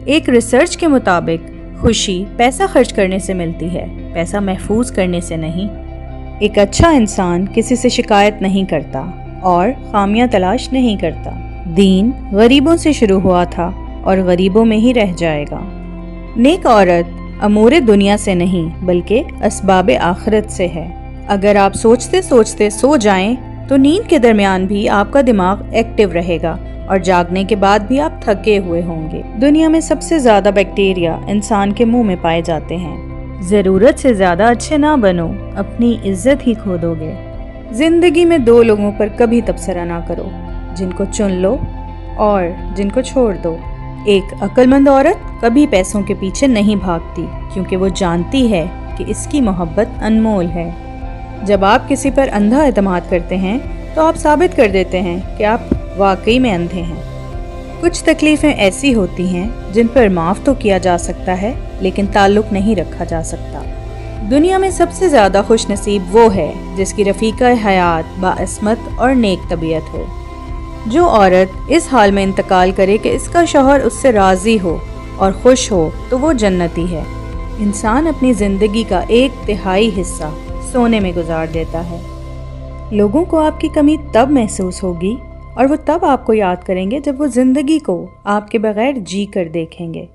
ایک ریسرچ کے مطابق خوشی پیسہ خرچ کرنے سے ملتی ہے، پیسہ محفوظ کرنے سے نہیں۔ ایک اچھا انسان کسی سے شکایت نہیں کرتا اور خامیاں تلاش نہیں کرتا۔ دین غریبوں سے شروع ہوا تھا اور غریبوں میں ہی رہ جائے گا۔ نیک عورت امور دنیا سے نہیں بلکہ اسباب آخرت سے ہے۔ اگر آپ سوچتے سوچتے سو جائیں تو نیند کے درمیان بھی آپ کا دماغ ایکٹیو رہے گا اور جاگنے کے بعد بھی آپ تھکے ہوئے ہوں گے۔ دنیا میں سب سے زیادہ بیکٹیریا انسان کے منہ میں پائے جاتے ہیں۔ ضرورت سے زیادہ اچھے نہ بنو، اپنی عزت ہی کھو دو گے۔ زندگی میں دو لوگوں پر کبھی تبصرہ نہ کرو، جن کو چن لو اور جن کو چھوڑ دو۔ ایک عقل مند عورت کبھی پیسوں کے پیچھے نہیں بھاگتی کیونکہ وہ جانتی ہے کہ اس کی محبت انمول ہے۔ جب آپ کسی پر اندھا اعتماد کرتے ہیں تو آپ ثابت کر دیتے ہیں کہ آپ واقعی میں اندھے ہیں۔ کچھ تکلیفیں ایسی ہوتی ہیں جن پر معاف تو کیا جا سکتا ہے لیکن تعلق نہیں رکھا جا سکتا۔ دنیا میں سب سے زیادہ خوش نصیب وہ ہے جس کی رفیقہ حیات باعصمت اور نیک طبیعت ہو۔ جو عورت اس حال میں انتقال کرے کہ اس کا شوہر اس سے راضی ہو اور خوش ہو تو وہ جنتی ہے۔ انسان اپنی زندگی کا 1/3 حصہ سونے میں گزار دیتا ہے۔ لوگوں کو آپ کی کمی تب محسوس ہوگی اور وہ تب آپ کو یاد کریں گے جب وہ زندگی کو آپ کے بغیر جی کر دیکھیں گے۔